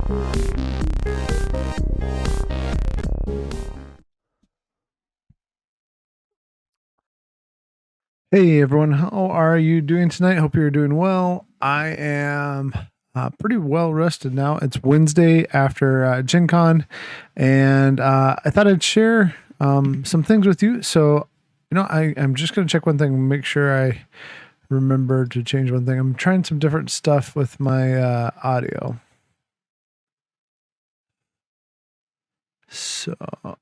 Hey everyone, how are you doing tonight? Hope you're doing well. I am pretty well rested now. It's Wednesday after GenCon, and I thought I'd share some things with you. So, I'm just going to check one thing and make sure I remember to change one thing. I'm trying some different stuff with my audio. So,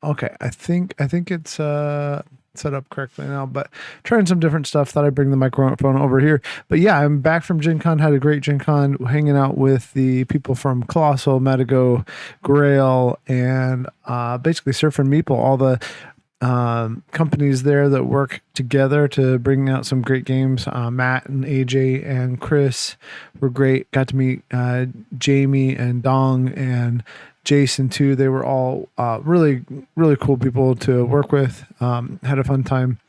okay, I think it's set up correctly now, but trying some different stuff. Thought I'd bring the microphone over here. But yeah, I'm back from Gen Con, had a great Gen Con, hanging out with the people from Colossal, Metago, Grail, and basically Surf and Meeple, all the companies there that work together to bring out some great games. Matt and AJ and Chris were great. Got to meet Jamie and Dong and Jason too. They were all really, really cool people to work with. Had a fun time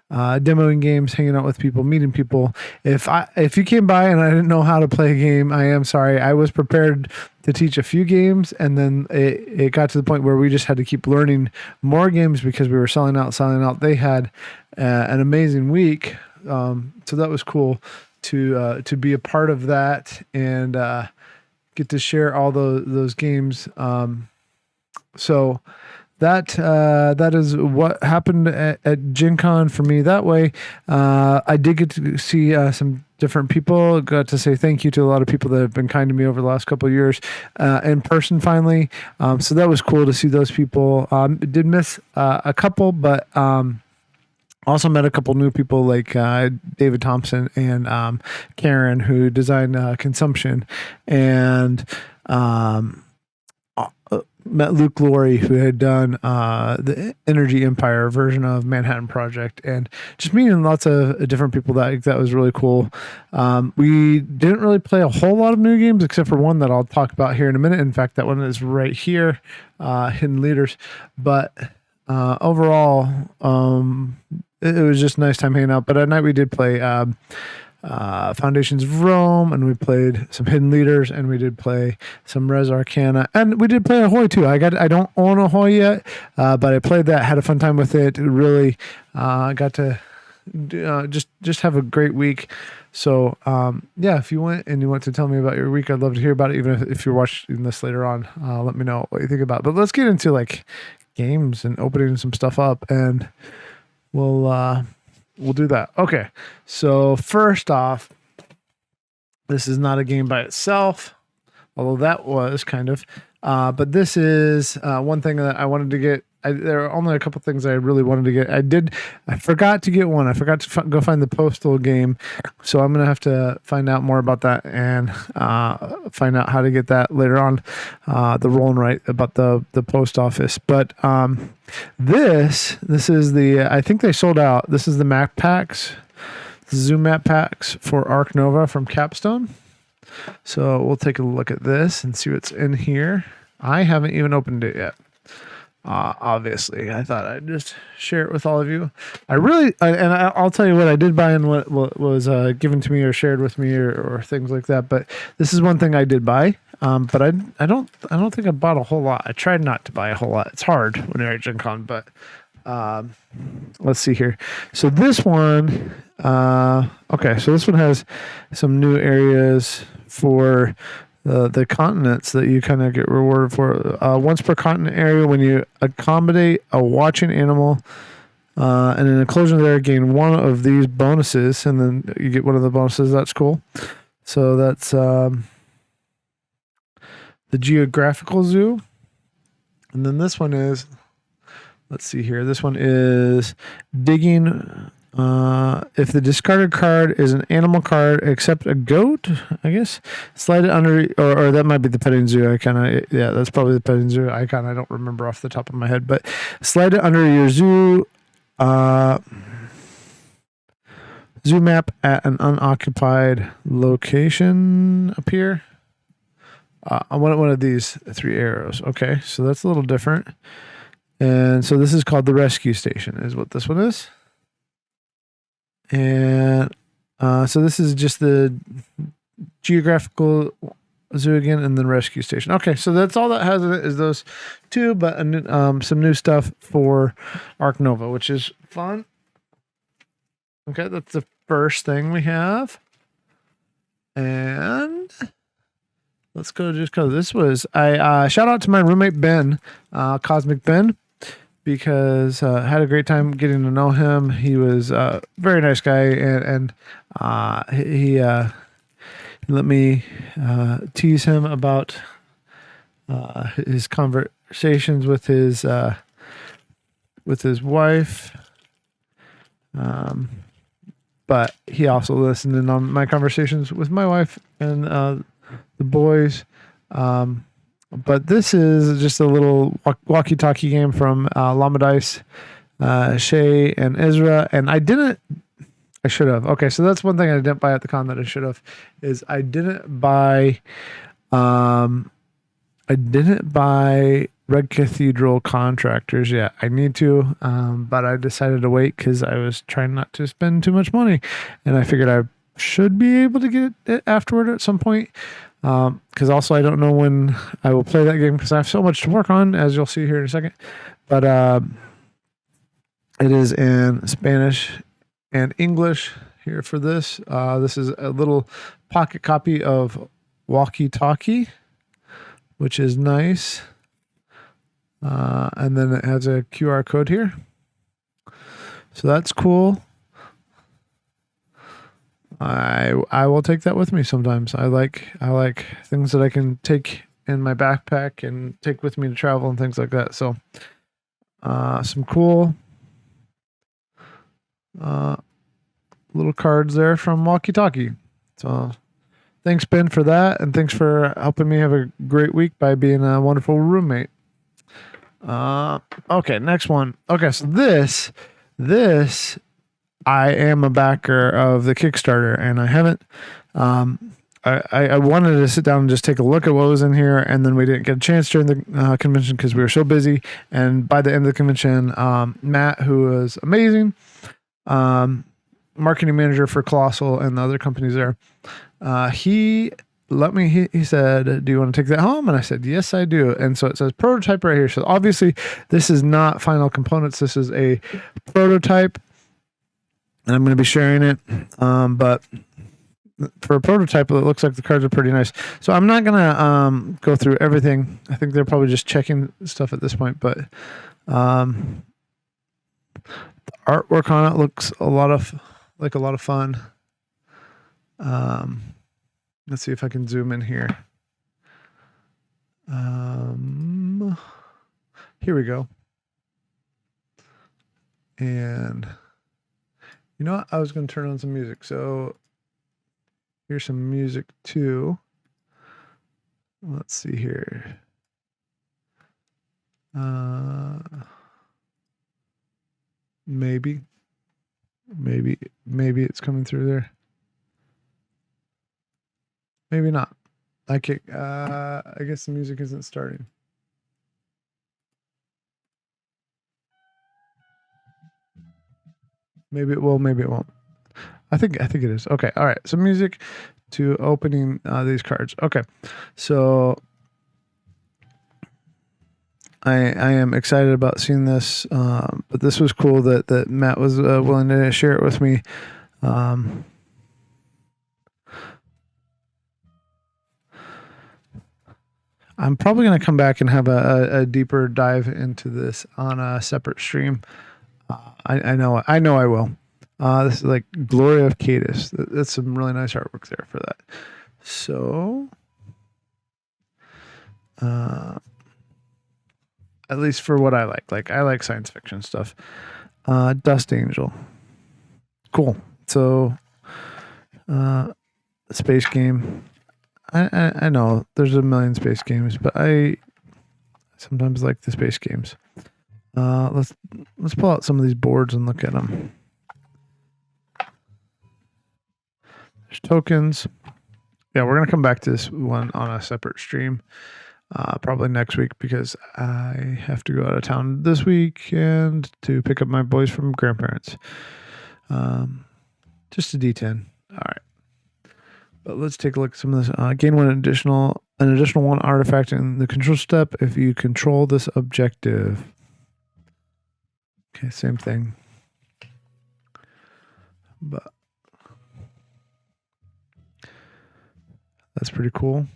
demoing games, hanging out with people, meeting people. If you came by and I didn't know how to play a game, I am sorry. I was prepared to teach a few games, and then it got to the point where we just had to keep learning more games because we were selling out. They had an amazing week, so that was cool to be a part of that and get to share all those games. So that is what happened at Gen Con for me that way. I did get to see some different people. Got to say thank you to a lot of people that have been kind to me over the last couple of years in person finally. So that was cool to see those people. Did miss a couple, but also met a couple new people like David Thompson and Karen, who designed Consumption, and met Luke Glory, who had done the Energy Empire version of Manhattan Project, and just meeting lots of different people. That was really cool. We didn't really play a whole lot of new games except for one that I'll talk about here in a minute. In fact, that one is right here, Hidden Leaders. But overall, it was just a nice time hanging out. But at night we did play Foundations of Rome, and we played some Hidden Leaders, and we did play some Res Arcana, and we did play Ahoy too. I don't own Ahoy yet, but I played that, had a fun time with it. Really got to just have a great week. So yeah, if you went and you want to tell me about your week, I'd love to hear about it. Even if you're watching this later on, let me know what you think about it. But let's get into like games and opening some stuff up, and we'll do that. Okay. So first off, this is not a game by itself, although that was kind of, but this is one thing that I wanted to get. There are only a couple things I really wanted to get. I forgot to get one. I forgot to go find the Postal game. So I'm going to have to find out more about that and find out how to get that later on, the roll and write about the post office. But this is I think they sold out. This is the map packs, Zoom map packs for Arc Nova from Capstone. So we'll take a look at this and see what's in here. I haven't even opened it yet. Obviously, I thought I'd just share it with all of you. I'll tell you what I did buy and what was given to me or shared with me or things like that. But this is one thing I did buy. But I don't think I bought a whole lot. I tried not to buy a whole lot. It's hard when you're at Gen Con, but let's see here. So this one, okay. So this one has some new areas for the continents that you kind of get rewarded for. Once per continent area, when you accommodate a watching animal in an enclosure there, gain one of these bonuses, and then you get one of the bonuses. That's cool. So that's the geographical zoo. And then this one is, let's see here. This one is digging. If the discarded card is an animal card except a goat, I guess, slide it under, or that might be the petting zoo icon. Yeah, that's probably the petting zoo icon. I don't remember off the top of my head, but slide it under your zoo map at an unoccupied location up here. I want one of these 3 arrows. Okay, so that's a little different. And so this is called the rescue station, is what this one is. And so this is just the geographical zoo again, and then rescue station. Okay, so that's all that has in it is those two, but some new stuff for Arc Nova, which is fun. Okay, that's the first thing we have. And let's go to just go. This was I shout out to my roommate Ben, Cosmic Ben, because had a great time getting to know him. He was a very nice guy, and he let me tease him about his conversations with his wife. But he also listened in on my conversations with my wife and the boys. But this is just a little walkie-talkie game from Llama Dice, Shay, and Ezra. And I should have. Okay, so that's one thing I didn't buy at the con that I should have, is I didn't buy Red Cathedral Contractors yet. I need to, but I decided to wait because I was trying not to spend too much money, and I figured I should be able to get it afterward at some point. Because also I don't know when I will play that game because I have so much to work on, as you'll see here in a second. But it is in Spanish and English here for this. This is a little pocket copy of Walkie Talkie, which is nice. And then it has a QR code here. So that's cool. I will take that with me sometimes. I like things that I can take in my backpack and take with me to travel and things like that. So some cool little cards there from Walkie Talkie. So thanks, Ben, for that, and thanks for helping me have a great week by being a wonderful roommate. Okay, next one. Okay, so this I am a backer of the Kickstarter, and I haven't. I wanted to sit down and just take a look at what was in here, and then we didn't get a chance during the convention because we were so busy. And by the end of the convention, Matt, who was amazing, marketing manager for Colossal and the other companies there, he said, "Do you want to take that home?" And I said, "Yes, I do." And so it says prototype right here. So obviously this is not final components. This is a prototype, and I'm going to be sharing it. But for a prototype, it looks like the cards are pretty nice. So I'm not going to go through everything. I think they're probably just checking stuff at this point, but the artwork on it looks a lot of fun. Let's see if I can zoom in here. Here we go. And you know what? I was going to turn on some music. So here's some music too. Let's see here. Maybe it's coming through there. Maybe not. I guess the music isn't starting. Maybe it will, maybe it won't. I think it is. Okay, all right. So music to opening these cards. Okay, so I am excited about seeing this, but this was cool that Matt was willing to share it with me. I'm probably going to come back and have a deeper dive into this on a separate stream. I know I will. This is like Glory of Cadus. That's some really nice artwork there for that. So, at least for what I like I like science fiction stuff. Dust Angel. Cool. So, space game. I know there's a million space games, but I sometimes like the space games. Let's pull out some of these boards and look at them. There's tokens. Yeah, we're gonna come back to this one on a separate stream, probably next week because I have to go out of town this weekend to pick up my boys from grandparents. Just a D10. All right. But let's take a look at some of this. Gain one additional an additional 1 artifact in the control step if you control this objective. Okay, same thing. But that's pretty cool.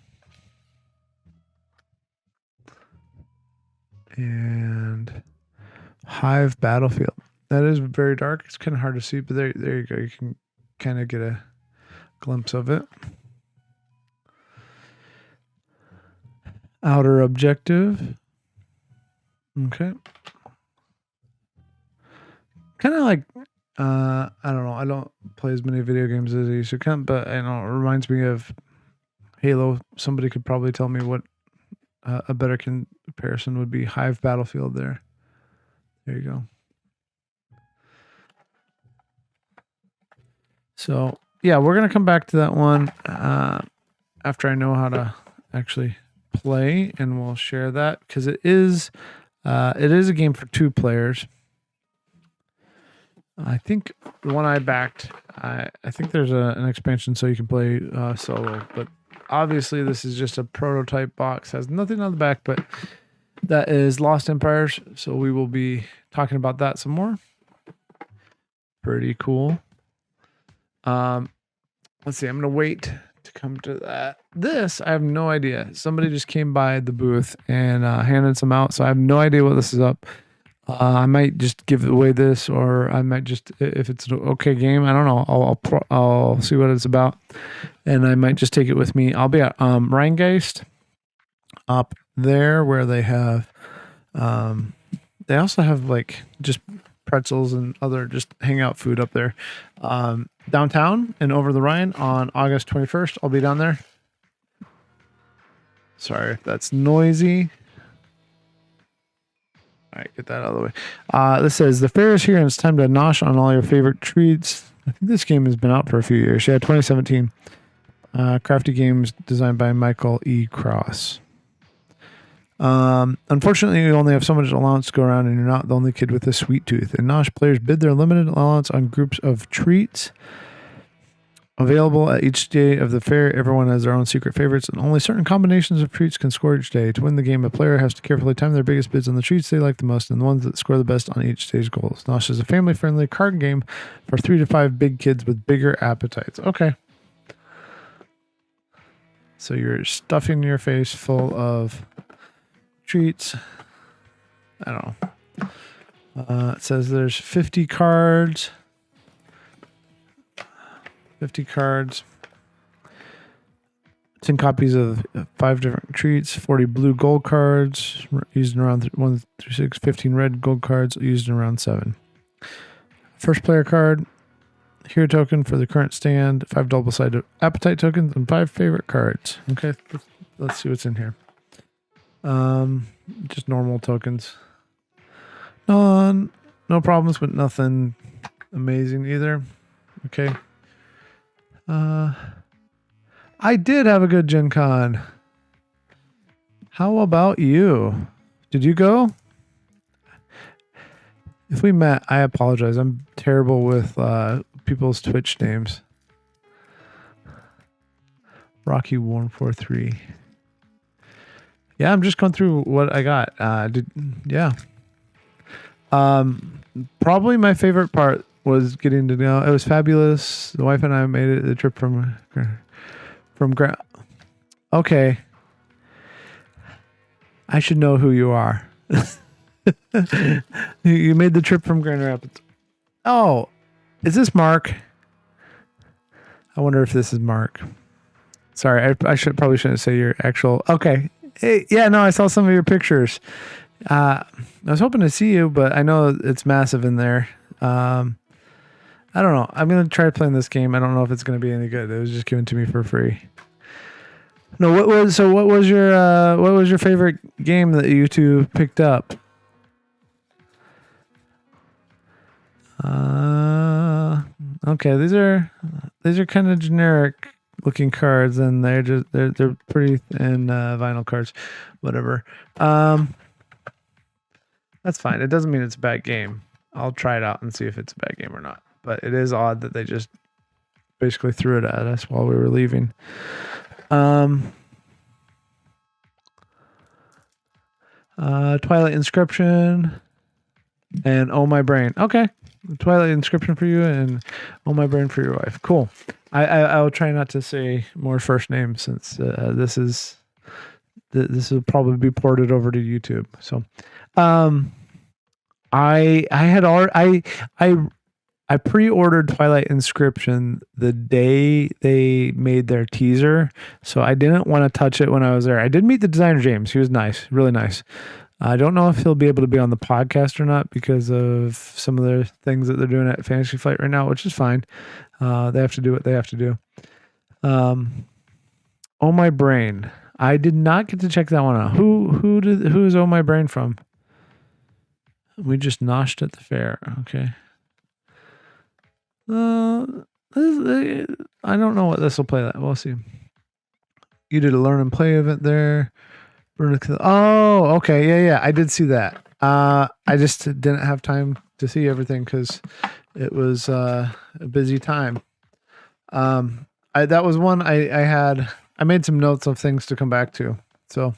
And Hive Battlefield. That is very dark. It's kind of hard to see, but there you go. You can kind of get a glimpse of it. Outer objective. Okay. Kind of like, I don't know. I don't play as many video games as I used to, but I know it reminds me of Halo. Somebody could probably tell me what a better comparison would be. Hive Battlefield there. There you go. So, yeah, we're going to come back to that one after I know how to actually play, and we'll share that because it is a game for 2 players. I think the one I backed, I think there's an expansion so you can play solo, but obviously this is just a prototype box, has nothing on the back, but that is Lost Empires, so we will be talking about that some more. Pretty cool. Let's see, I'm gonna wait to come to that. This, I have no idea. Somebody just came by the booth and handed some out, so I have no idea what this is up. I might just give away this, or I might just, if it's an okay game, I don't know. I'll see what it's about, and I might just take it with me. I'll be at Rheingeist up there where they have, they also have like just pretzels and other just hangout food up there. Downtown and over the Rhine on August 21st. I'll be down there. Sorry if that's noisy. All right, get that out of the way. This says, the fair is here and it's time to nosh on all your favorite treats. I think this game has been out for a few years. Yeah, 2017. Crafty games designed by Michael E. Cross. Unfortunately, you only have so much allowance to go around and you're not the only kid with a sweet tooth. And Nosh players bid their limited allowance on groups of treats available at each day of the fair. Everyone has their own secret favorites, and only certain combinations of treats can score each day. To win the game, a player has to carefully time their biggest bids on the treats they like the most and the ones that score the best on each day's goals. Nosh is a family-friendly card game for 3 to 5 big kids with bigger appetites. Okay. So you're stuffing your face full of treats. I don't know. It says there's 50 cards. 50 cards. 10 copies of 5 different treats. 40 blue gold cards used in round 1 through 6. 15 red gold cards used in round 7. First player card. Hero token for the current stand. 5 double-sided appetite tokens and 5 favorite cards. Okay, let's see what's in here. Just normal tokens. No problems, but nothing amazing either. Okay. I did have a good GenCon. How about you? Did you go? If we met, I apologize. I'm terrible with people's Twitch names. Rocky143. Yeah, I'm just going through what I got. Probably my favorite part was getting to know. It was fabulous. The wife and I made it the trip from Okay. I should know who you are. You made the trip from Grand Rapids. Oh, is this Mark? I wonder if this is Mark. Sorry, I probably shouldn't say your actual. Okay. Hey, yeah, no, I saw some of your pictures. I was hoping to see you, but I know it's massive in there. I don't know. I'm gonna try playing this game. I don't know if it's gonna be any good. It was just given to me for free. No, what was your favorite game that you two picked up? Okay, these are kind of generic looking cards, and they're pretty thin vinyl cards. Whatever. That's fine. It doesn't mean it's a bad game. I'll try it out and see if it's a bad game or not. But it is odd that they just basically threw it at us while we were leaving. Twilight Inscription, and Oh My Brain. Okay. Twilight Inscription for you and Oh My Brain for your wife. Cool. I'll try not to say more first names since this will probably be ported over to YouTube. So, I had already I pre-ordered Twilight Inscription the day they made their teaser, so I didn't want to touch it when I was there. I did meet the designer James. He was nice, really nice. I don't know if he'll be able to be on the podcast or not because of some of the things that they're doing at Fantasy Flight right now, which is fine. They have to do what they have to do. Oh My Brain. I did not get to check that one out. Who is Oh My Brain from? We just noshed at the fair. Okay. I don't know what this will play. That we'll see. You did a learn and play event there. Oh, okay, yeah. I did see that. I just didn't have time to see everything because it was a busy time. That was one I had. I made some notes of things to come back to. So,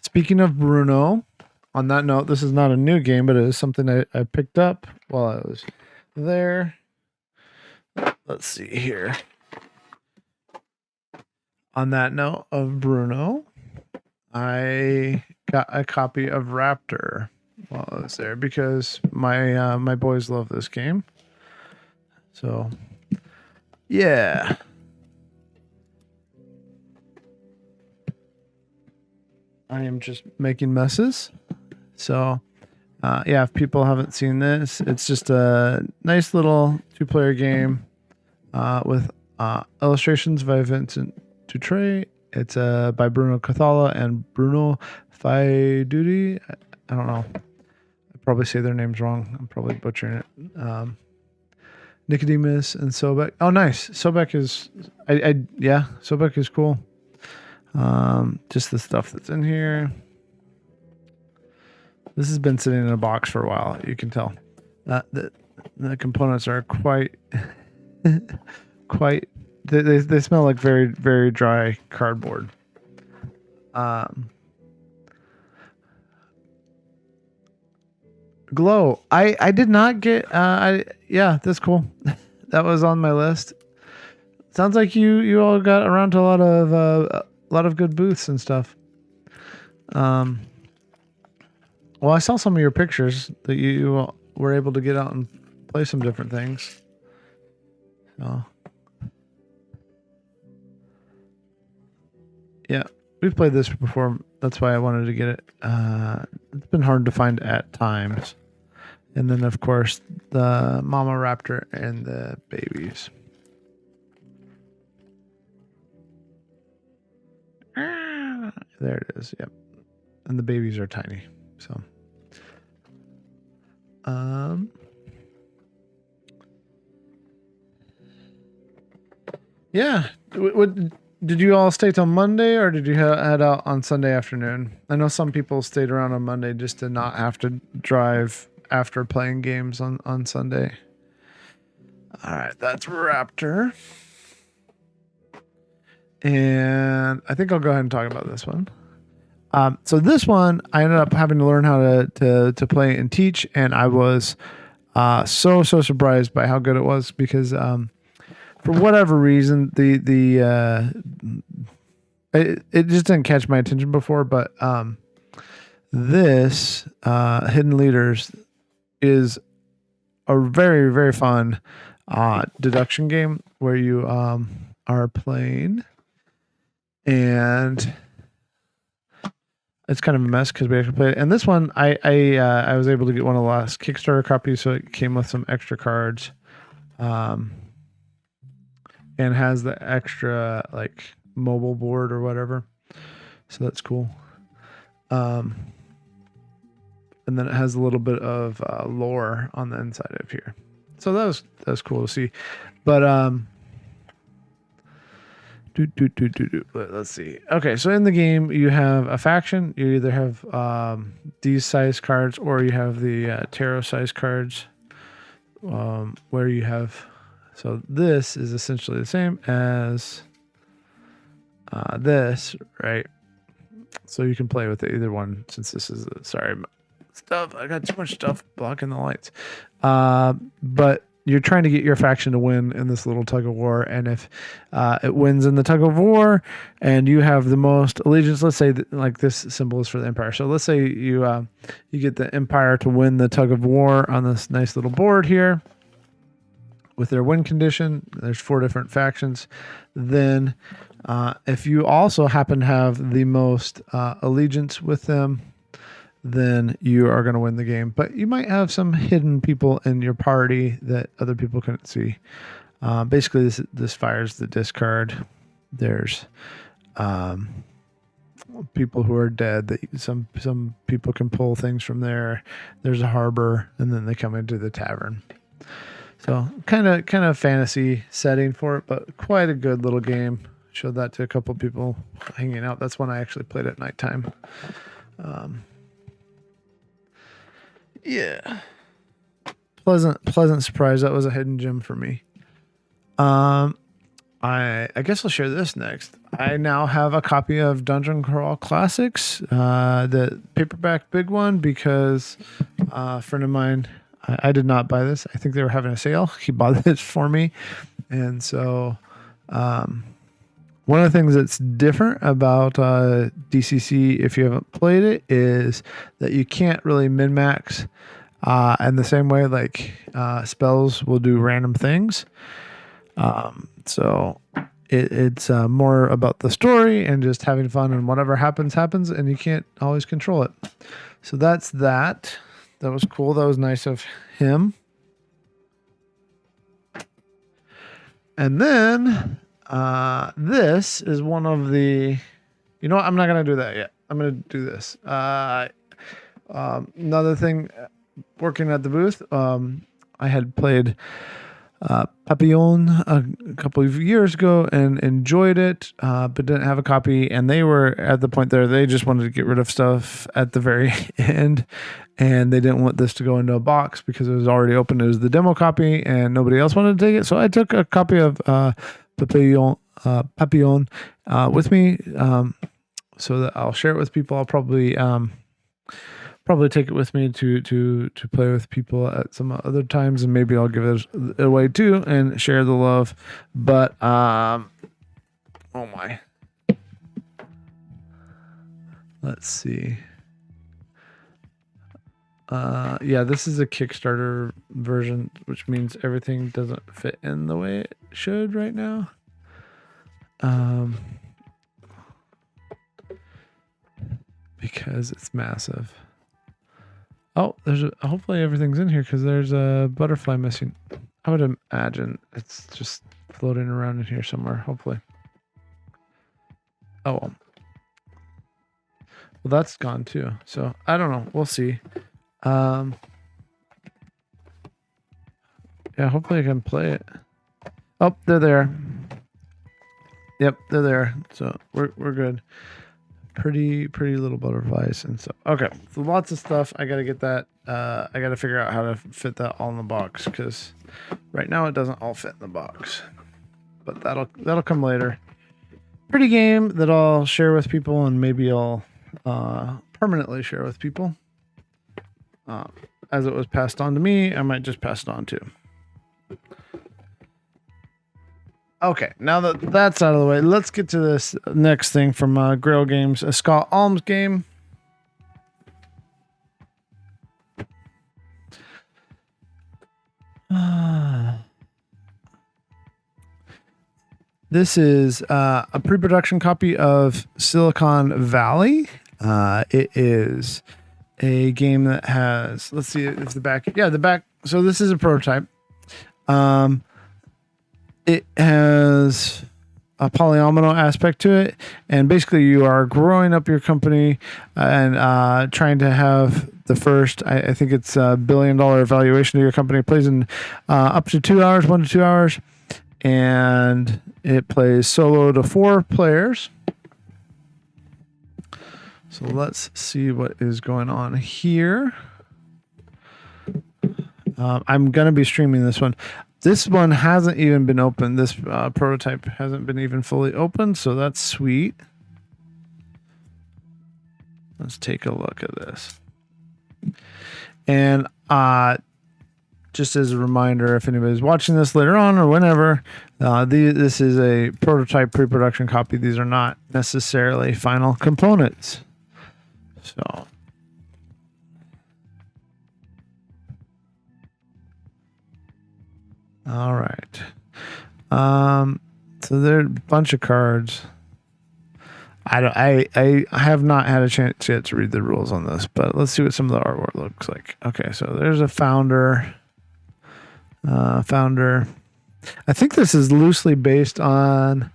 speaking of Bruno, on that note, this is not a new game, but it is something I picked up while I was there. Let's see here. On that note of Bruno, I got a copy of Raptor while I was there because my boys love this game. So, yeah. I am just making messes. So, yeah, if people haven't seen this, it's just a nice little 2-player game with illustrations by Vincent Dutre. It's by Bruno Cathala and Bruno Faiduti. I don't know. I probably say their names wrong. I'm probably butchering it. Nicodemus and Sobek. Oh, nice. Sobek is, Sobek is cool. Just the stuff that's in here. This has been sitting in a box for a while. You can tell. The components are quite, they smell like very, very dry cardboard. Glow. I did not get, that's cool. That was on my list. Sounds like you all got around to a lot of good booths and stuff. Well, I saw some of your pictures that you were able to get out and play some different things. So, yeah, we've played this before. That's why I wanted to get it. It's been hard to find at times. And then, of course, the Mama Raptor and the babies. There it is. Yep. And the babies are tiny. So, yeah. Did you all stay till Monday, or did you head out on Sunday afternoon? I know some people stayed around on Monday just to not have to drive after playing games on Sunday. All right, that's Raptor. And I think I'll go ahead and talk about this one. So this one, I ended up having to learn how to play and teach, and I was so surprised by how good it was because for whatever reason it just didn't catch my attention before. But this Hidden Leaders is a very, very fun deduction game where you are playing, and it's kind of a mess because we actually played it. And this one, I was able to get one of the last Kickstarter copies, so it came with some extra cards, and has the extra like mobile board or whatever. So that's cool. And then it has a little bit of lore on the inside of here. So that was cool to see. But let's see. Okay, so in the game you have a faction. You either have these size cards or you have the tarot size cards. Where you have, so this is essentially the same as this, right? So you can play with either one since this is sorry stuff. I got too much stuff blocking the lights. But you're trying to get your faction to win in this little tug of war, and if it wins in the tug of war, and you have the most allegiance, let's say that, like this symbol is for the Empire. So let's say you get the Empire to win the tug of war on this nice little board here with their win condition. There's 4 different factions. Then if you also happen to have the most allegiance with them, then you are going to win the game. But you might have some hidden people in your party that other people couldn't see. Basically, this fires the discard. There's people who are dead. That some people can pull things from there. There's a harbor, and then they come into the tavern. So kind of fantasy setting for it, but quite a good little game. Showed that to a couple people hanging out. That's when I actually played at nighttime. Yeah. Pleasant surprise. That was a hidden gem for me. I guess I'll share this next. I now have a copy of Dungeon Crawl Classics, the paperback big one, because a friend of mine, I did not buy this. I think they were having a sale. He bought this for me. And so one of the things that's different about DCC, if you haven't played it, is that you can't really min-max in the same way like spells will do random things. So it's more about the story and just having fun, and whatever happens, and you can't always control it. So that's that. That was cool. That was nice of him. And then this is one of the, you know what? I'm not going to do that yet. I'm going to do this. Another thing, working at the booth, I had played Papillon a couple of years ago and enjoyed it, but didn't have a copy. And they were at the point there, they just wanted to get rid of stuff at the very end. And they didn't want this to go into a box because it was already open. It was the demo copy and nobody else wanted to take it. So I took a copy of Papillon with me, so that I'll share it with people. I'll probably take it with me to play with people at some other times, and maybe I'll give it away too and share the love. But oh my, let's see. Yeah, this is a Kickstarter version, which means everything doesn't fit in the way it should right now. Because it's massive. Oh, hopefully everything's in here because there's a butterfly missing. I would imagine it's just floating around in here somewhere, hopefully. Oh, well, that's gone too. So I don't know. We'll see. Yeah, hopefully I can play it. Oh, they're there. Yep, they're there. So we're good. Pretty little butterflies and stuff. Okay, so lots of stuff. I gotta get that. I gotta figure out how to fit that all in the box because right now it doesn't all fit in the box. But that'll come later. Pretty game that I'll share with people, and maybe I'll permanently share with people. As it was passed on to me, I might just pass it on too. Okay, now that that's out of the way, let's get to this next thing from Grail Games, a Scott Alms game. This is a pre-production copy of Silicon Valley. It is a game that has, let's see if the back, yeah, the back. So this is a prototype. It has a polyomino aspect to it, and basically you are growing up your company and trying to have the first, I think it's $1 billion valuation of your company. It plays in up to 2 hours, 1 to 2 hours, and it plays solo to 4 players. So let's see what is going on here. I'm going to be streaming this one. This one hasn't even been opened. This prototype hasn't been even fully opened, so that's sweet. Let's take a look at this. And just as a reminder, if anybody's watching this later on or whenever, this is a prototype pre-production copy. These are not necessarily final components. So, all right. So there are a bunch of cards. I have not had a chance yet to read the rules on this, but let's see what some of the artwork looks like. Okay, so there's a founder. I think this is loosely based on.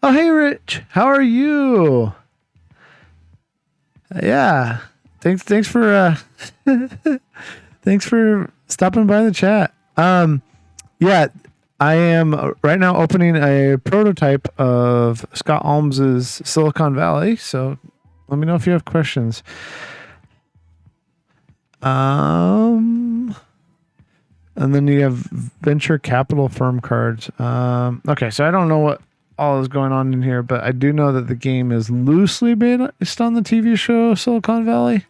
Oh, hey, Rich, how are you? Yeah, thanks for thanks for stopping by the chat. Yeah, I am right now opening a prototype of Scott Alms's Silicon Valley. So let me know if you have questions. And then you have venture capital firm cards. Okay, so I don't know what all is going on in here, but I do know that the game is loosely based on the TV show Silicon Valley.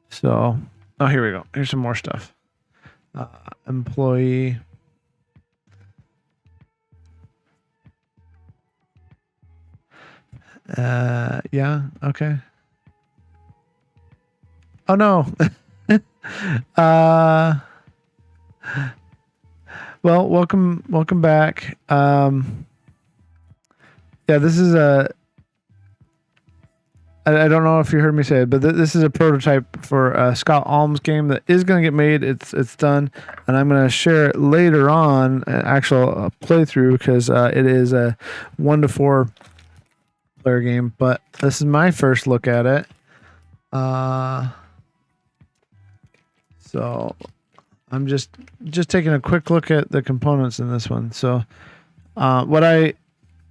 So, oh, here we go. Here's some more stuff. Employee. Yeah, okay. Oh, no. Well, welcome back. Yeah, this is I don't know if you heard me say it, but this is a prototype for a Scott Alms game that is going to get made. It's done, and I'm going to share it later on, an actual playthrough, because it is a 1 to 4 player game. But this is my first look at it. So I'm just taking a quick look at the components in this one. So what I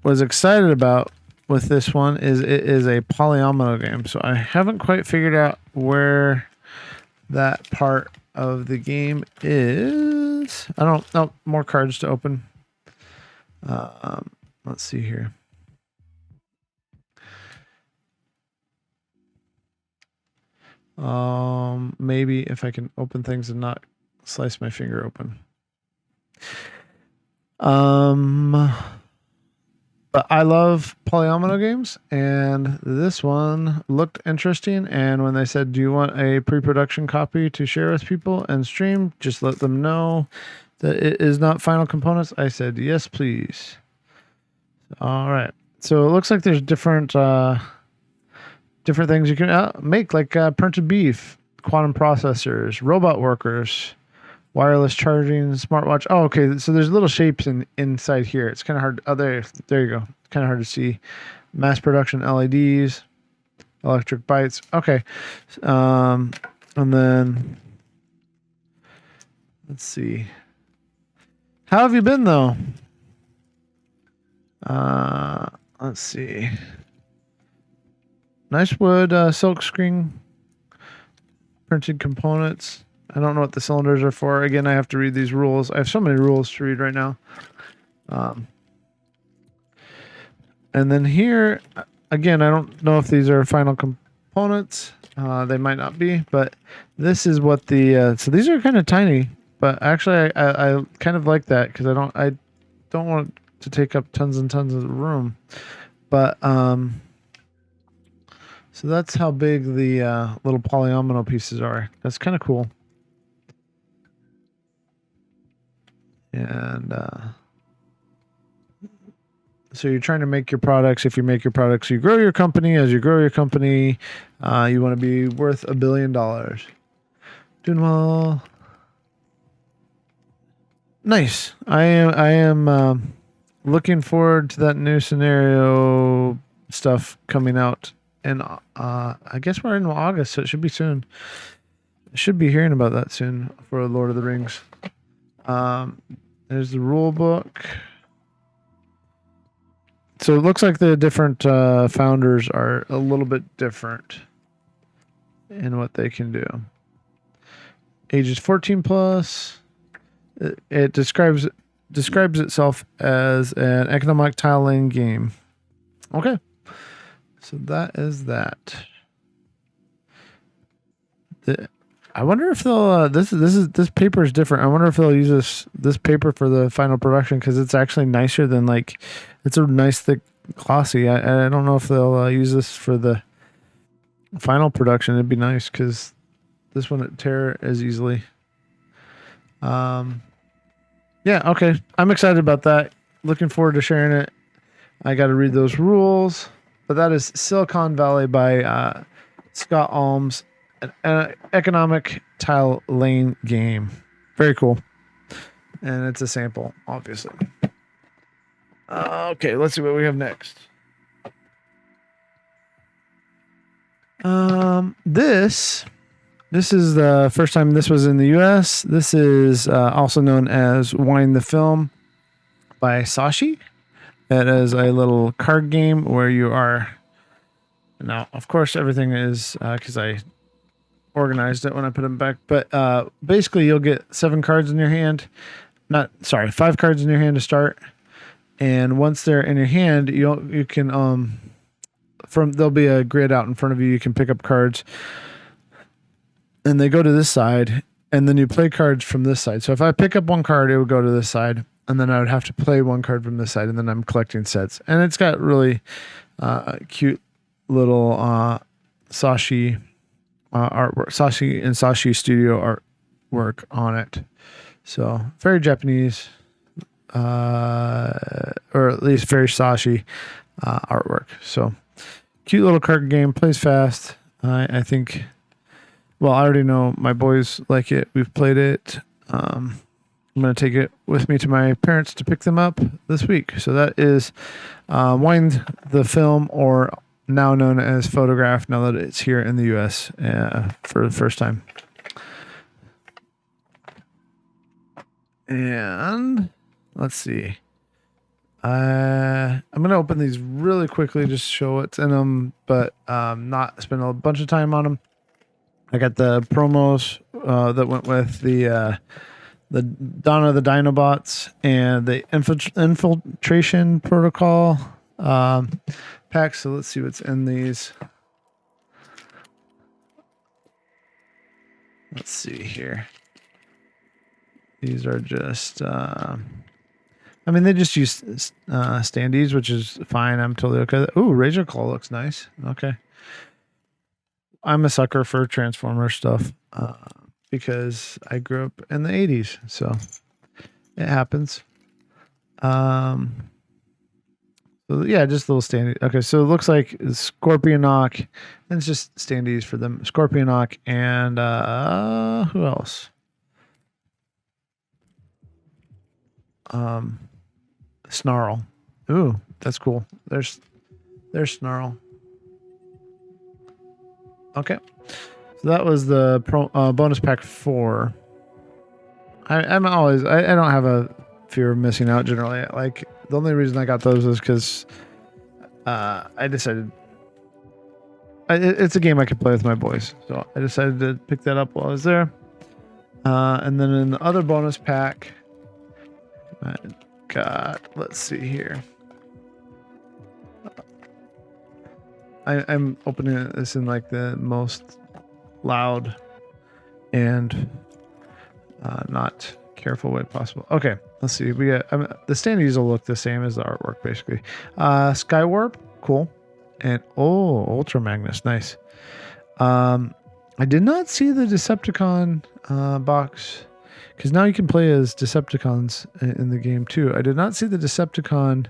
was excited about with this one is it is a polyomino game. So I haven't quite figured out where that part of the game is. I don't know. More cards to open. Let's see here. Maybe if I can open things and not slice my finger open. But I love polyomino games, and this one looked interesting. And when they said, "Do you want a pre-production copy to share with people and stream?" Just let them know that it is not final components. I said, "Yes, please." All right. So it looks like there's different things you can make, like printed beef, quantum processors, robot workers, wireless charging, smartwatch. Oh, okay. So there's little shapes inside here. It's kind of hard. Oh, there you go. Kind of hard to see. Mass production LEDs, electric bytes. Okay. And then let's see. How have you been though? Let's see. Nice wood, silk screen, printed components. I don't know what the cylinders are for. Again, I have to read these rules. I have so many rules to read right now. And then here, again, I don't know if these are final components. They might not be, but this is what the... so these are kind of tiny, but actually I kind of like that because I don't want to take up tons and tons of room. But... so that's how big the little polyomino pieces are. That's kind of cool. And so you're trying to make your products. If you make your products, you grow your company. As you grow your company, you want to be worth $1 billion. Doing well. Nice. I am looking forward to that new scenario stuff coming out. And I guess we're in August, so it should be soon. I should be hearing about that soon for Lord of the Rings. There's the rule book. So it looks like the different founders are a little bit different in what they can do. Ages 14 plus. It describes itself as an economic tile laying game. Okay. So that is that. I wonder if they'll this paper is different. I wonder if they'll use this paper for the final production because it's actually nicer than like it's a nice thick glossy. I don't know if they'll use this for the final production. It'd be nice because this wouldn't tear as easily. Yeah, okay. I'm excited about that. Looking forward to sharing it. I got to read those rules. But that is Silicon Valley by Scott Alms, an economic tile lane game. Very cool. And it's a sample, obviously. Okay, let's see what we have next. This is the first time this was in the US. This is also known as Wine the Film by Sashi. It is a little card game where you are... Now, of course, everything is because I organized it when I put them back. But basically, you'll get 7 cards in your hand. 5 cards in your hand to start. And once they're in your hand, you can there'll be a grid out in front of you. You can pick up cards, and they go to this side. And then you play cards from this side. So if I pick up one card, it would go to this side, and then I would have to play one card from this side, and then I'm collecting sets. And it's got really cute little Sashi artwork, Sashi and Sashi Studio artwork on it. So very Japanese, or at least very Sashi artwork. So cute little card game, plays fast. I think, well, I already know my boys like it. We've played it. I'm going to take it with me to my parents to pick them up this week. So that is Wine the Film, or now known as Photograph, now that it's here in the U.S. For the first time. And let's see. I'm going to open these really quickly, just show what's in them, but not spend a bunch of time on them. I got the promos that went with the Dawn of the Dinobots and the Infiltration Protocol packs. So let's see what's in these. Let's see here. These are just, I mean, they just use standees, which is fine. I'm totally okay with that. Ooh, Razor Claw looks nice. Okay. I'm a sucker for Transformer stuff because I grew up in the 80s. So it happens. So yeah, just little standees. Okay, so it looks like Scorpionok, and it's just standees for them. Scorpionok and who else? Snarl. Ooh, that's cool. There's Snarl. Okay, so that was the bonus pack 4. I don't have a fear of missing out generally. Like, the only reason I got those is because I decided it's a game I could play with my boys, so I decided to pick that up while I was there. And then in the other bonus pack, I got, let's see here. I'm opening this in like the most loud and not careful way possible. Okay, let's see. We got the standees will look the same as the artwork basically. Skywarp, cool, and Ultra Magnus, nice. I did not see the Decepticon box, because now you can play as Decepticons in the game too. I did not see the Decepticon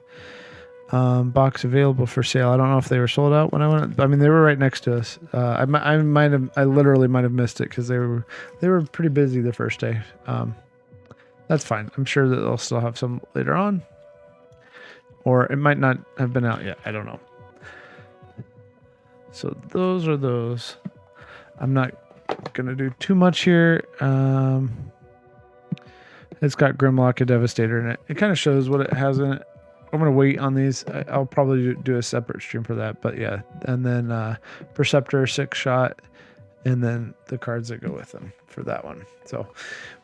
box available for sale. I don't know if they were sold out when I went. I mean, they were right next to us. I literally might have missed it because they were pretty busy the first day. That's fine. I'm sure that they'll still have some later on, or it might not have been out yet. I don't know. So those are those. I'm not gonna do too much here. It's got Grimlock and Devastator in it. It kind of shows what it has in it. I'm going to wait on these. I'll probably do a separate stream for that. But yeah, and then Perceptor, 6-shot, and then the cards that go with them for that one. So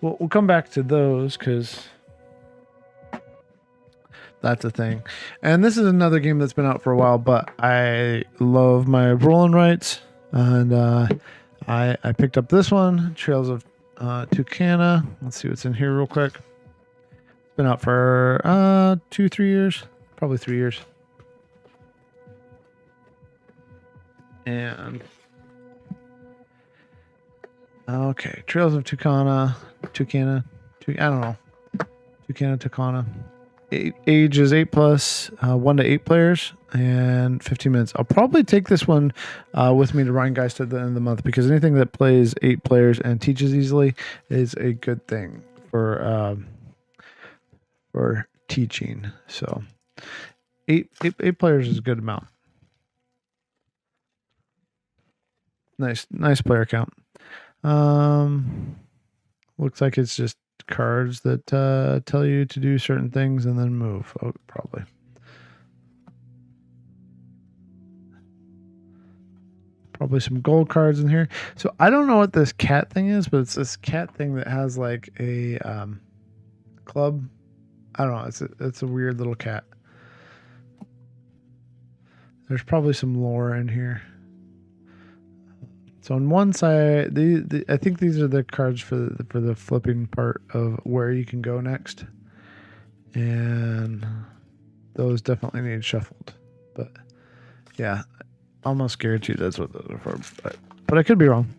we'll come back to those because that's a thing. And this is another game that's been out for a while, but I love my rolling rights. And I picked up this one, Trails of Tucana. Let's see what's in here real quick. It's been out for 2-3 years, probably 3 years. And okay, Trails of Tucana, I don't know, Tucana. Age is 8+, 1 to 8 players, and 15 minutes. I'll probably take this one with me to Rhinegeist at the end of the month, because anything that plays 8 players and teaches easily is a good thing for teaching. So eight players is a good amount. Nice player count. Looks like it's just cards that tell you to do certain things and then move. Oh, probably. Probably some gold cards in here. So I don't know what this cat thing is, but it's this cat thing that has like a club. I don't know. It's a weird little cat. There's probably some lore in here. So on one side, I think these are the cards for the flipping part of where you can go next, and those definitely need shuffled. But yeah, almost guaranteed that's what those are for. But I could be wrong.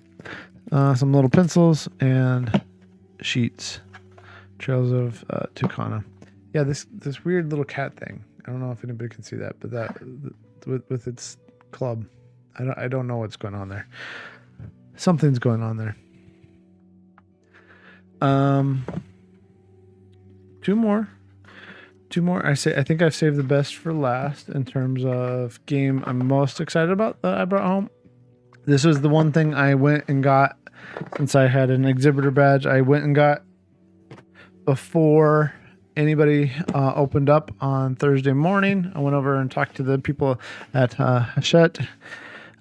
Some little pencils and sheets. Trails of Tucana. Yeah, this weird little cat thing. I don't know if anybody can see that, but that with its club. I don't know what's going on there. Something's going on there. Two more. I think I've saved the best for last in terms of game I'm most excited about that I brought home. This was the one thing I went and got since I had an exhibitor badge. I went and got before anybody opened up on Thursday morning. I went over and talked to the people at Hachette,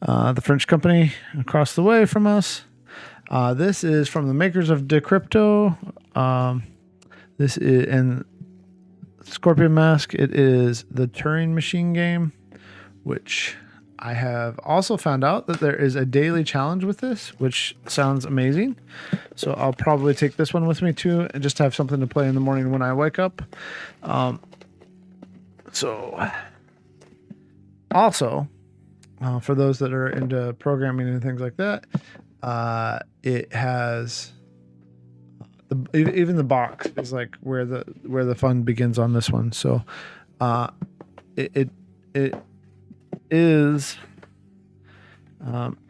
the French company across the way from us. This is from the makers of Decrypto. This is in Scorpion Mask. It is the Turing Machine game, which I have also found out that there is a daily challenge with this, which sounds amazing. So I'll probably take this one with me too, and just have something to play in the morning when I wake up. Also, for those that are into programming and things like that, it has even the box is like where the fun begins on this one. So it is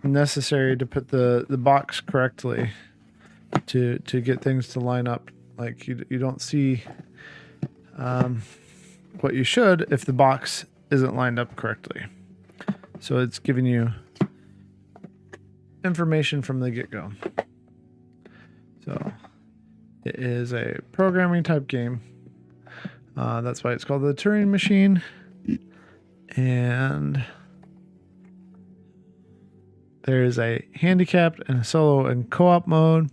necessary to put the box correctly to get things to line up. Like you don't see what you should if the box isn't lined up correctly. So it's giving you information from the get-go. So it is a programming type game. That's why it's called the Turing Machine. And there's a handicapped and a solo and co-op mode.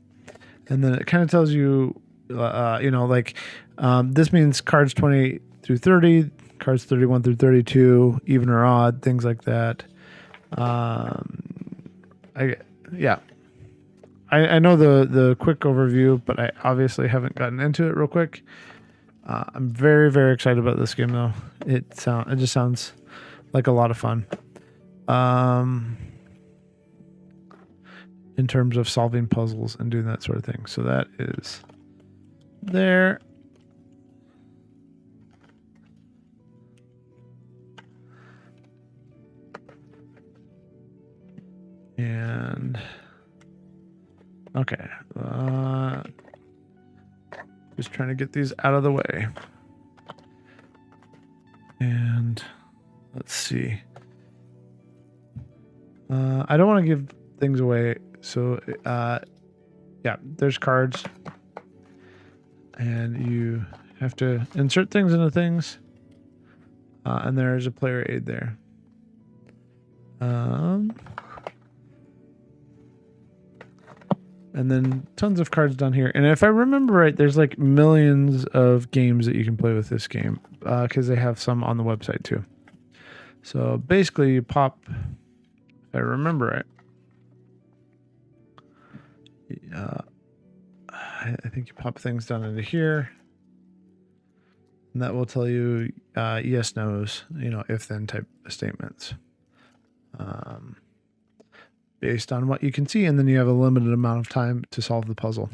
And then it kind of tells you, this means cards 28 through 30, cards 31 through 32, even or odd, things like that. I know the quick overview, but I obviously haven't gotten into it real quick. I'm very, very excited about this game though. It just sounds like a lot of fun. In terms of solving puzzles and doing that sort of thing. So that is there. And okay, just trying to get these out of the way. And let's see. I don't want to give things away. So, yeah, there's cards. And you have to insert things into things. And there's a player aid there. And then tons of cards down here. And if I remember right, there's like millions of games that you can play with this game. Because they have some on the website too. So basically you pop, if I remember right, I think you pop things down into here, and that will tell you yes, no's, if then type statements based on what you can see, and then you have a limited amount of time to solve the puzzle.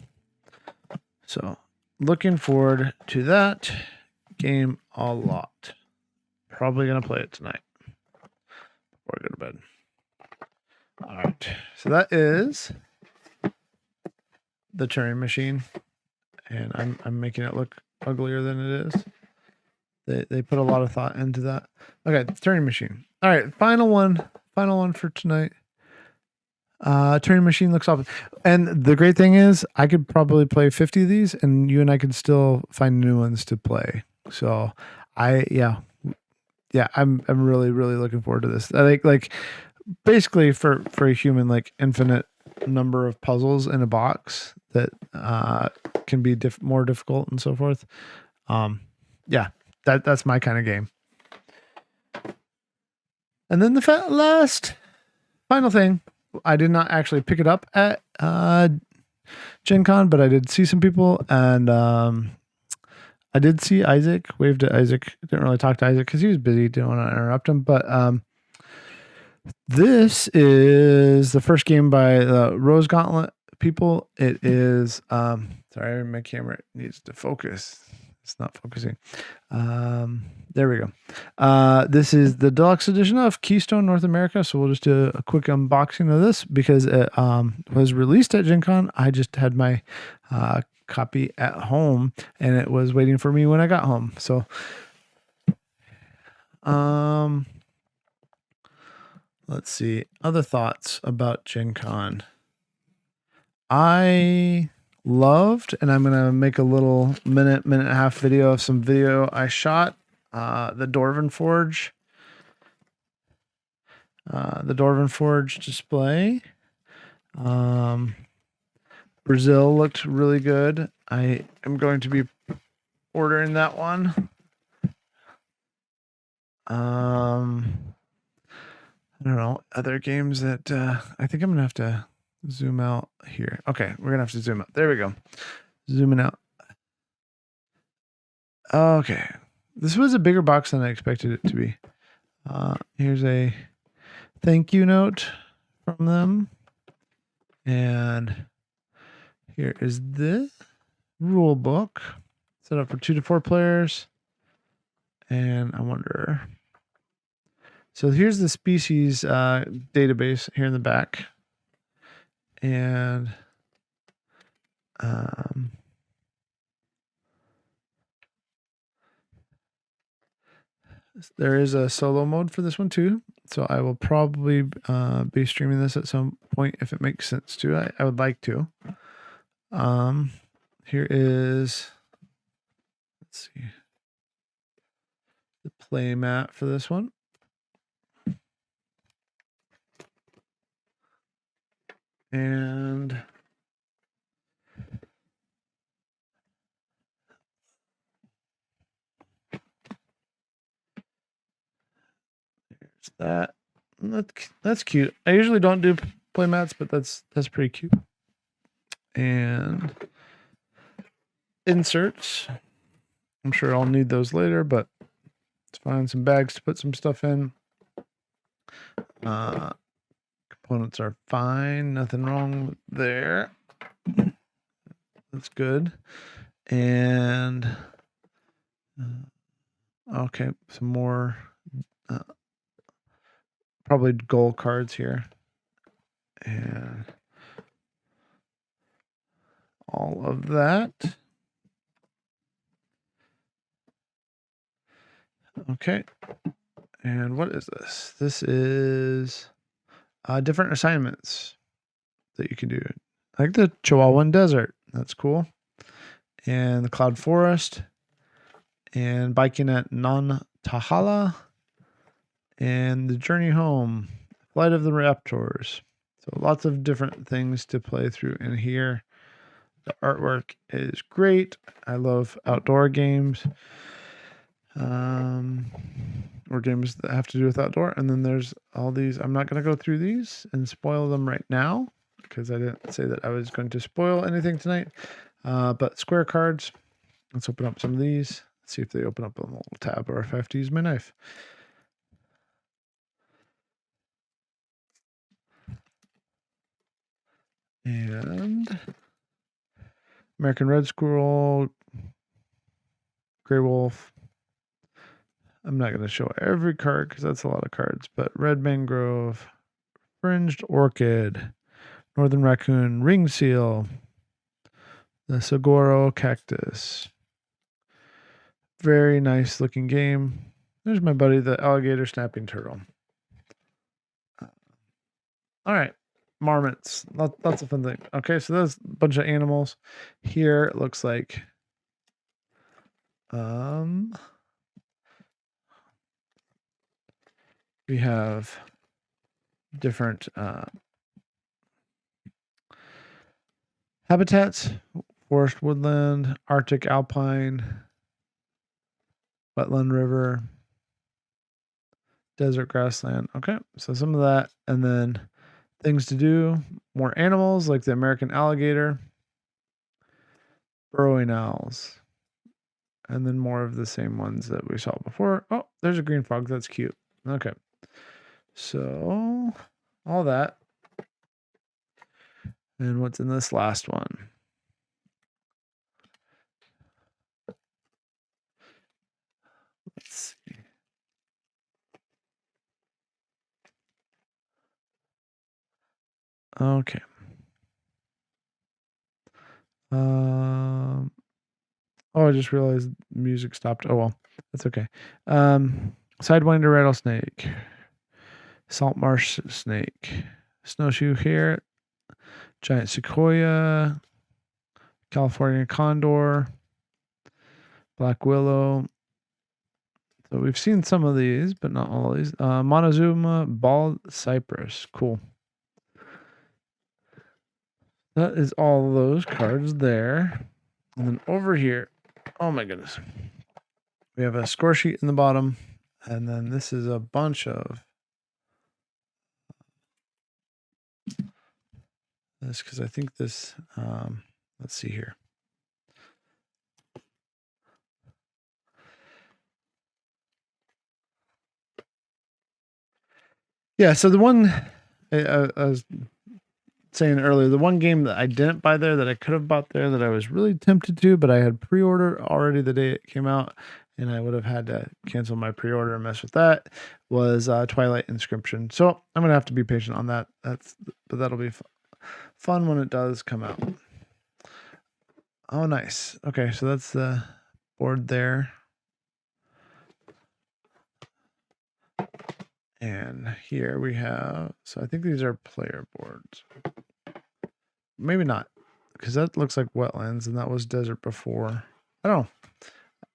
So looking forward to that game a lot. Probably gonna play it tonight before I go to bed. All right, so that is the Turing Machine, and I'm making it look uglier than it is. They put a lot of thought into that. Okay, Turing Machine. All right, final one for tonight. Turing Machine looks awesome, and the great thing is I could probably play 50 of these, and you and I could still find new ones to play. So I'm really looking forward to this. I think like basically for a human, like infinite number of puzzles in a box that can be more difficult and so forth. That's my kind of game. And then the last final thing, I did not actually pick it up at GenCon, but I did see some people, and I did see Isaac, waved at Isaac. Didn't really talk to Isaac because he was busy. Didn't want to interrupt him. But this is the first game by the Rose Gauntlet people. It is, sorry, my camera needs to focus. It's not focusing. There we go. This is the deluxe edition of Keystone North America. So we'll just do a quick unboxing of this because it was released at Gen Con. I just had my copy at home and it was waiting for me when I got home. So let's see. Other thoughts about Gen Con. I loved, and I'm gonna make a little minute and a half video of some video I shot. The Dwarven Forge display. Brazil looked really good. I am going to be ordering that one. I don't know, other games that I think I'm gonna have to zoom out here. Okay, we're gonna have to zoom out. There we go. Zooming out. Okay. This was a bigger box than I expected it to be. Here's a thank you note from them. And here is the rule book. Set up for 2 to 4 players. And I wonder. So here's the species database here in the back. And there is a solo mode for this one too. So I will probably be streaming this at some point if it makes sense to. I would like to. Here is, let's see, the play mat for this one. And there's that. That's cute. I usually don't do play mats, but that's pretty cute. And inserts. I'm sure I'll need those later, but let's find some bags to put some stuff in. Components are fine. Nothing wrong there. That's good. And okay, some more probably gold cards here. And all of that. Okay. And what is this? This is different assignments that you can do. Like the Chihuahuan Desert. That's cool. And the Cloud Forest. And biking at Non-Tahala. And the Journey Home. Flight of the Raptors. So lots of different things to play through in here. The artwork is great. I love outdoor games. Or games that have to do with outdoor. And then there's all these. I'm not going to go through these and spoil them right now. because I didn't say that I was going to spoil anything tonight. But square cards. Let's open up some of these. Let's see if they open up a little tab or if I have to use my knife. And American Red Squirrel, Gray Wolf. I'm not going to show every card because that's a lot of cards, but Red Mangrove, Fringed Orchid, Northern Raccoon, Ring Seal, the Saguaro Cactus. Very nice looking game. There's my buddy, the Alligator Snapping Turtle. All right. Marmots. Lots of fun things. Okay, so there's a bunch of animals. Here it looks like we have different habitats: forest, woodland, Arctic, alpine, wetland, river, desert, grassland. Okay, so some of that, and then things to do, more animals like the American alligator, burrowing owls, and then more of the same ones that we saw before. Oh, there's a green frog. That's cute. Okay, so all that. And what's in this last one? Let's see. Okay. Oh, I just realized music stopped. Oh, well, that's okay. Sidewinder rattlesnake, salt marsh snake, snowshoe hare, giant sequoia, California condor, black willow. So we've seen some of these, but not all of these. Montezuma bald cypress. Cool. That is all those cards there. And then over here, oh my goodness. We have a score sheet in the bottom. And then this is a bunch of this, because I think this, let's see here. Yeah, so the one I was saying earlier, the one game that I didn't buy there that I could have bought there that I was really tempted to, but I had pre-ordered already the day it came out, and I would have had to cancel my pre-order and mess with that, was Twilight Inscription. So I'm gonna have to be patient on that. But that'll be fun when it does come out. Oh, nice. Okay, so that's the board there. And here we have, so I think these are player boards. Maybe not, because that looks like wetlands and that was desert before. I don't know.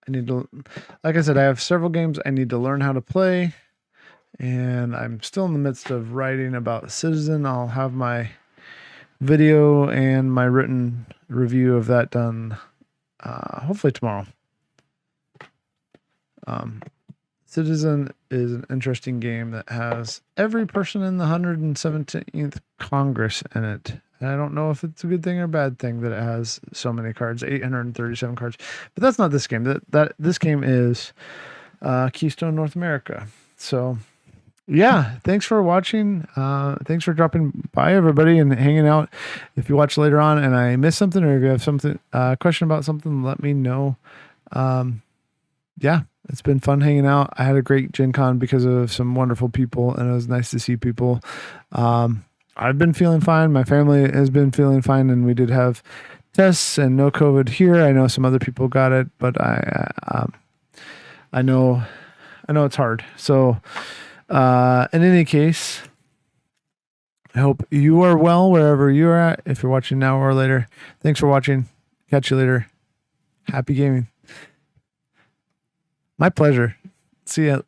I need to, like I said, I have several games I need to learn how to play. And I'm still in the midst of writing about Citizen. I'll have my video and my written review of that done hopefully tomorrow. Citizen is an interesting game that has every person in the 117th Congress in it. And I don't know if it's a good thing or a bad thing that it has so many cards, 837 cards. But that's not this game. This game is Keystone North America. So yeah, thanks for watching. Thanks for dropping by, everybody, and hanging out. If you watch later on and I missed something, or if you have something question about something, let me know. Yeah, it's been fun hanging out. I had a great Gen Con because of some wonderful people, and it was nice to see people. I've been feeling fine. My family has been feeling fine, and we did have tests and no COVID here. I know some other people got it, but I know it's hard. So, in any case, I hope you are well wherever you're at. If you're watching now or later, thanks for watching. Catch you later. Happy gaming. My pleasure. See ya.